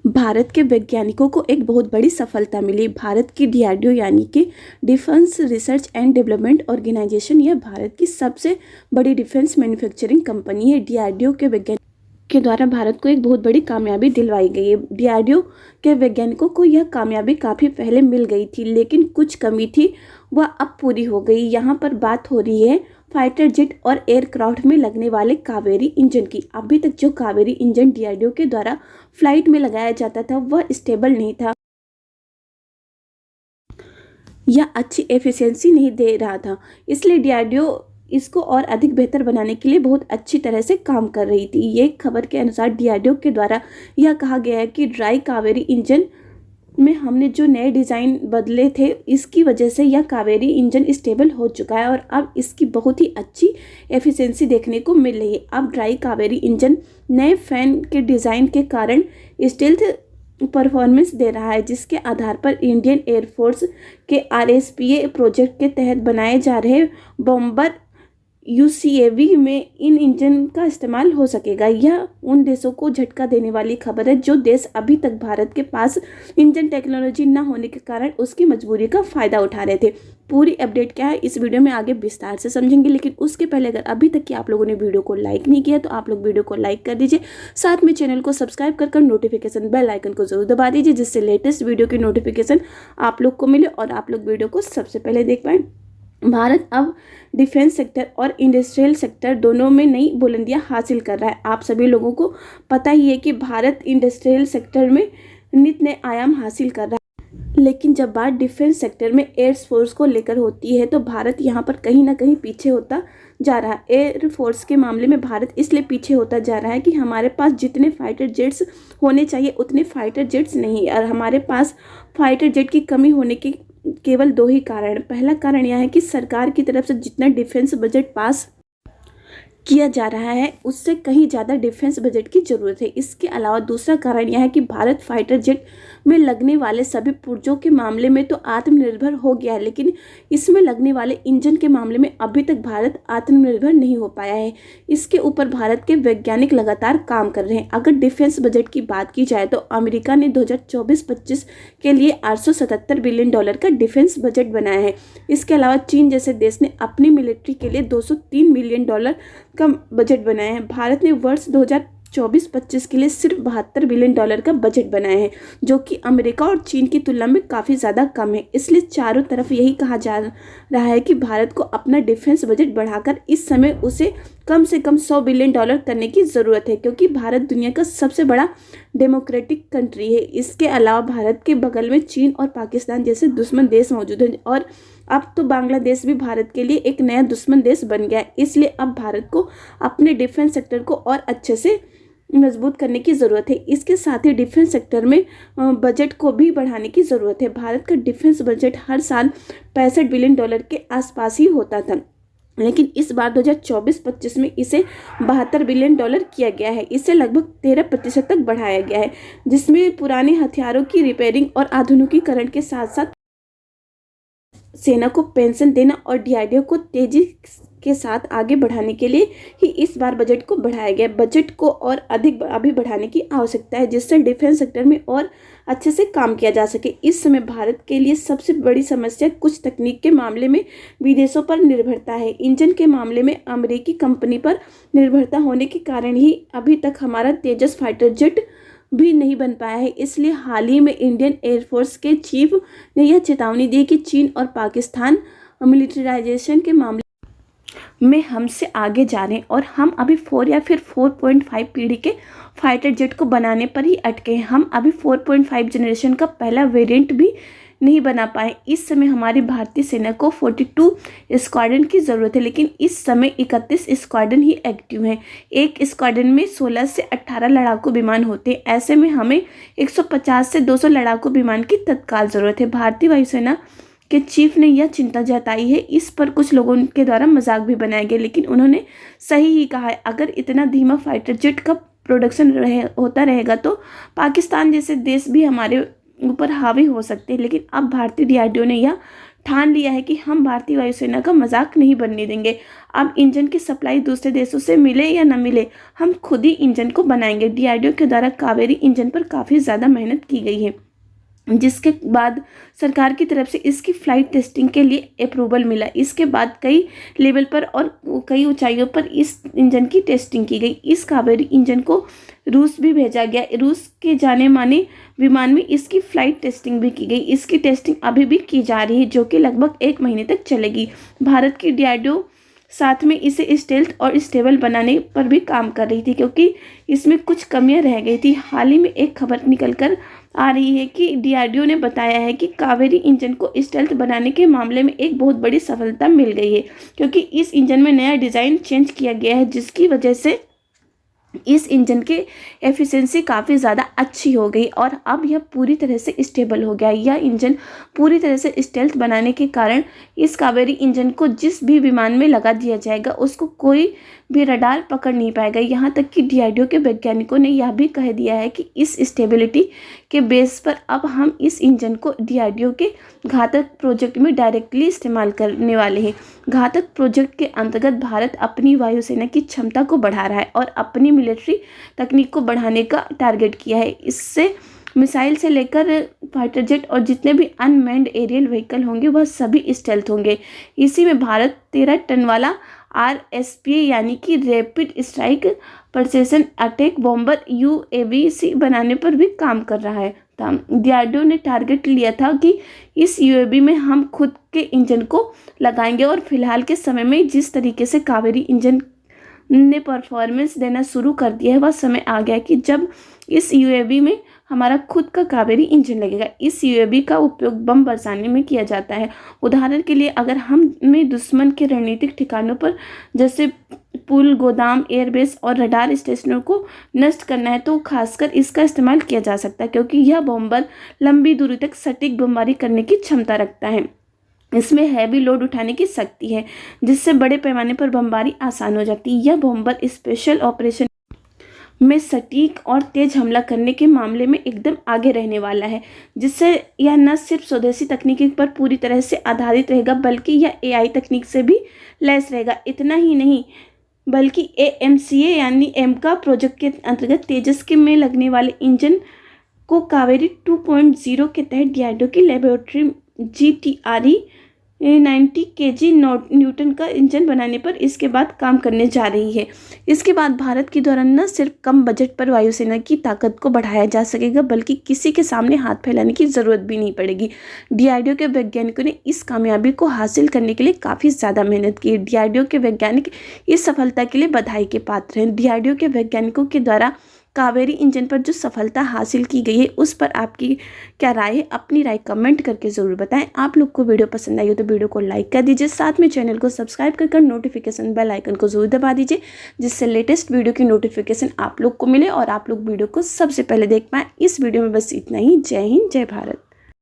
भारत के वैज्ञानिकों को एक बहुत बड़ी सफलता मिली। भारत की डीआरडीओ यानी कि defence research and development organisation, यह भारत की सबसे बड़ी डिफेंस मैन्युफैक्चरिंग कंपनी है। डीआरडीओ के वैज्ञानिक के द्वारा भारत को एक बहुत बड़ी कामयाबी दिलवाई गई है। डीआरडीओ के वैज्ञानिकों को यह कामयाबी काफ़ी पहले मिल गई थी, लेकिन कुछ कमी थी, वह अब पूरी हो गई। यहाँ पर बात हो रही है फाइटर जेट और एयरक्राफ्ट में लगने वाले कावेरी इंजन की। अभी तक जो कावेरी इंजन डीआरडीओ के द्वारा फ्लाइट में लगाया जाता था वह स्टेबल नहीं था या अच्छी एफिशिएंसी नहीं दे रहा था, इसलिए डीआरडीओ इसको और अधिक बेहतर बनाने के लिए बहुत अच्छी तरह से काम कर रही थी। ये खबर के अनुसार डीआरडीओ के द्वारा यह कहा गया है कि ड्राई कावेरी इंजन में हमने जो नए डिज़ाइन बदले थे, इसकी वजह से यह कावेरी इंजन स्टेबल हो चुका है और अब इसकी बहुत ही अच्छी एफिशिएंसी देखने को मिल रही है। अब ड्राई कावेरी इंजन नए फैन के डिज़ाइन के कारण स्टील्थ परफॉर्मेंस दे रहा है, जिसके आधार पर इंडियन एयरफोर्स के आरएसपीए प्रोजेक्ट के तहत बनाए जा रहे बॉम्बर यूसीएवी में इन इंजन का इस्तेमाल हो सकेगा। यह उन देशों को झटका देने वाली खबर है जो देश अभी तक भारत के पास इंजन टेक्नोलॉजी न होने के कारण उसकी मजबूरी का फ़ायदा उठा रहे थे। पूरी अपडेट क्या है इस वीडियो में आगे विस्तार से समझेंगे, लेकिन उसके पहले अगर अभी तक कि आप लोगों ने वीडियो को लाइक नहीं किया तो आप लोग वीडियो को लाइक कर दीजिए, साथ में चैनल को सब्सक्राइब कर नोटिफिकेशन बेल आइकन को जरूर दबा दीजिए, जिससे लेटेस्ट वीडियो की नोटिफिकेशन आप लोग को मिले और आप लोग वीडियो को सबसे पहले देख पाएँ। भारत अब डिफेंस सेक्टर और इंडस्ट्रियल सेक्टर दोनों में नई बुलंदियां हासिल कर रहा है। आप सभी लोगों को पता ही है कि भारत इंडस्ट्रियल सेक्टर में नित नए आयाम हासिल कर रहा है, लेकिन जब बात डिफेंस सेक्टर में एयरफोर्स को लेकर होती है तो भारत यहां पर कहीं ना कहीं पीछे होता जा रहा है। एयरफोर्स के मामले में भारत इसलिए पीछे होता जा रहा है कि हमारे पास जितने फाइटर जेट्स होने चाहिए उतने फाइटर जेट्स नहीं, और हमारे पास फाइटर जेट की कमी होने की केवल दो ही कारण। पहला कारण यह है कि सरकार की तरफ से जितना डिफेंस बजट पास किया जा रहा है उससे कहीं ज़्यादा डिफेंस बजट की ज़रूरत है। इसके अलावा दूसरा कारण यह है कि भारत फाइटर जेट में लगने वाले सभी पुर्जों के मामले में तो आत्मनिर्भर हो गया है, लेकिन इसमें लगने वाले इंजन के मामले में अभी तक भारत आत्मनिर्भर नहीं हो पाया है। इसके ऊपर भारत के वैज्ञानिक लगातार काम कर रहे हैं। अगर डिफेंस बजट की बात की जाए तो अमेरिका ने 2024-25 के लिए $877 बिलियन का डिफेंस बजट बनाया है। इसके अलावा चीन जैसे देश ने अपनी मिलिट्री के लिए $203 बिलियन का बजट बनाया है। भारत ने वर्ष 2024-25 के लिए सिर्फ $72 बिलियन का बजट बनाया है, जो कि अमेरिका और चीन की तुलना में काफ़ी ज़्यादा कम है। इसलिए चारों तरफ यही कहा जा रहा है कि भारत को अपना डिफेंस बजट बढ़ाकर इस समय उसे कम से कम $100 बिलियन करने की ज़रूरत है, क्योंकि भारत दुनिया का सबसे बड़ा डेमोक्रेटिक कंट्री है। इसके अलावा भारत के बगल में चीन और पाकिस्तान जैसे दुश्मन देश मौजूद हैं, और अब तो बांग्लादेश भी भारत के लिए एक नया दुश्मन देश बन गया है। इसलिए अब भारत को अपने डिफेंस सेक्टर को और अच्छे से मजबूत करने की ज़रूरत है। इसके साथ ही डिफेंस सेक्टर में बजट को भी बढ़ाने की ज़रूरत है। भारत का डिफेंस बजट हर साल $65 बिलियन के आसपास ही होता था, लेकिन इस बार 2024-25 में इसे $72 बिलियन किया गया है। इसे लगभग 13% तक बढ़ाया गया है, जिसमें पुराने हथियारों की रिपेयरिंग और आधुनिकीकरण के साथ साथ सेना को पेंशन देना और डीआरडीओ को तेजी के साथ आगे बढ़ाने के लिए ही इस बार बजट को बढ़ाया गया। बजट को और अधिक अभी बढ़ाने की आवश्यकता है, जिससे डिफेंस सेक्टर में और अच्छे से काम किया जा सके। इस समय भारत के लिए सबसे बड़ी समस्या कुछ तकनीक के मामले में विदेशों पर निर्भरता है। इंजन के मामले में अमेरिकी कंपनी पर निर्भरता होने के कारण ही अभी तक हमारा तेजस फाइटर जेट भी नहीं बन पाया है। इसलिए हाल ही में इंडियन एयरफोर्स के चीफ ने यह चेतावनी दी कि चीन और पाकिस्तान मिलिट्राइजेशन के मामले में हमसे आगे जा रहे हैं और हम अभी 4 या फिर 4.5 पीढ़ी के फाइटर जेट को बनाने पर ही अटके हैं। हम अभी 4.5 जनरेशन का पहला वेरिएंट भी नहीं बना पाए। इस समय हमारी भारतीय सेना को 42 स्क्वाड्रन की ज़रूरत है, लेकिन इस समय 31 स्क्वाड्रन ही एक्टिव हैं। एक स्क्वाड्रन में 16 से 18 लड़ाकू विमान होते हैं। ऐसे में हमें 150 से 200 लड़ाकू विमान की तत्काल ज़रूरत है। भारतीय वायुसेना के चीफ ने यह चिंता जताई है। इस पर कुछ लोगों के द्वारा मजाक भी बनाया गया, लेकिन उन्होंने सही ही कहा है। अगर इतना धीमा फाइटर जेट का प्रोडक्शन होता रहेगा तो पाकिस्तान जैसे देश भी हमारे ऊपर हावी हो सकते हैं। लेकिन अब भारतीय डीआरडीओ ने यह ठान लिया है कि हम भारतीय वायुसेना का मजाक नहीं बनने देंगे। अब इंजन की सप्लाई दूसरे देशों से मिले या न मिले, हम खुद ही इंजन को बनाएंगे। डीआरडीओ के द्वारा कावेरी इंजन पर काफ़ी ज़्यादा मेहनत की गई है, जिसके बाद सरकार की तरफ से इसकी फ्लाइट टेस्टिंग के लिए अप्रूवल मिला। इसके बाद कई लेवल पर और कई ऊंचाइयों पर इस इंजन की टेस्टिंग की गई। इस कावेरी इंजन को रूस भी भेजा गया। रूस के जाने माने विमान में इसकी फ्लाइट टेस्टिंग भी की गई। इसकी टेस्टिंग अभी भी की जा रही है, जो कि लगभग 1 महीने तक चलेगी। भारत की डीआरडीओ साथ में इसे स्टेल्थ और स्टेबल बनाने पर भी काम कर रही थी, क्योंकि इसमें कुछ कमियां रह गई थी। हाल ही में एक खबर निकलकर आ रही है कि डीआरडीओ ने बताया है कि कावेरी इंजन को स्टेल्थ बनाने के मामले में एक बहुत बड़ी सफलता मिल गई है, क्योंकि इस इंजन में नया डिज़ाइन चेंज किया गया है, जिसकी वजह से इस इंजन की एफिशिएंसी काफ़ी ज़्यादा अच्छी हो गई और अब यह पूरी तरह से स्टेबल हो गया। यह इंजन पूरी तरह से स्टेल्थ बनाने के कारण इस कावेरी इंजन को जिस भी विमान में लगा दिया जाएगा उसको कोई भी रडार पकड़ नहीं पाएगा। यहाँ तक कि डीआरडीओ के वैज्ञानिकों ने यह भी कह दिया है कि इस स्टेबिलिटी के बेस पर अब हम इस इंजन को डीआरडीओ के घातक प्रोजेक्ट में डायरेक्टली इस्तेमाल करने वाले हैं। घातक प्रोजेक्ट के अंतर्गत भारत अपनी वायुसेना की क्षमता को बढ़ा रहा है और अपनी मिलिट्री तकनीक को बढ़ाने का टारगेट किया है। इससे मिसाइल से लेकर फाइटर जेट और जितने भी अनमैन्ड एरियल व्हीकल होंगे वह सभी स्टेल्थ होंगे। इसी में भारत 13 टन वाला RSPA यानी कि rapid strike precision attack bomber UAV बनाने पर भी काम कर रहा है। डीआरडीओ ने टारगेट लिया था कि इस UAV में हम खुद के इंजन को लगाएंगे और फिलहाल के समय में जिस तरीके से कावेरी इंजन ने परफॉर्मेंस देना शुरू कर दिया है, वह समय आ गया कि जब इस UAV में हमारा खुद का कावेरी इंजन लगेगा। इस UAV का उपयोग बम बरसाने में किया जाता है। उदाहरण के लिए अगर हमें दुश्मन के रणनीतिक ठिकानों पर जैसे पुल, गोदाम, एयरबेस और रडार स्टेशनों को नष्ट करना है तो खासकर इसका इस्तेमाल किया जा सकता है, क्योंकि यह बॉम्बर लंबी दूरी तक सटीक बमबारी करने की क्षमता रखता है। इसमें हैवी लोड उठाने की शक्ति है, जिससे बड़े पैमाने पर बमबारी आसान हो जाती है। यह बॉम्बर स्पेशल ऑपरेशन में सटीक और तेज हमला करने के मामले में एकदम आगे रहने वाला है, जिससे यह न सिर्फ स्वदेशी तकनीकी पर पूरी तरह से आधारित रहेगा बल्कि यह AI तकनीक से भी लैस रहेगा। इतना ही नहीं बल्कि AMCA यानी एमका प्रोजेक्ट के अंतर्गत तेजस के में लगने वाले इंजन को कावेरी 2.0 के तहत डीआरडीओ की लेबोरेटरी GTRE 90 kg न्यूटन का इंजन बनाने पर इसके बाद काम करने जा रही है। इसके बाद भारत के द्वारा न सिर्फ कम बजट पर वायुसेना की ताकत को बढ़ाया जा सकेगा बल्कि किसी के सामने हाथ फैलाने की ज़रूरत भी नहीं पड़ेगी। डीआरडीओ के वैज्ञानिकों ने इस कामयाबी को हासिल करने के लिए काफ़ी ज़्यादा मेहनत की है। डीआरडीओ के वैज्ञानिक इस सफलता के लिए बधाई के पात्र हैं। डीआरडीओ के वैज्ञानिकों के द्वारा कावेरी इंजन पर जो सफलता हासिल की गई है उस पर आपकी क्या राय है? अपनी राय कमेंट करके ज़रूर बताएं। आप लोग को वीडियो पसंद आई हो तो वीडियो को लाइक कर दीजिए, साथ में चैनल को सब्सक्राइब कर नोटिफिकेशन बेल आइकन को जरूर दबा दीजिए, जिससे लेटेस्ट वीडियो की नोटिफिकेशन आप लोग को मिले और आप लोग वीडियो को सबसे पहले देख पाएँ। इस वीडियो में बस इतना ही। जय हिंद, जय भारत।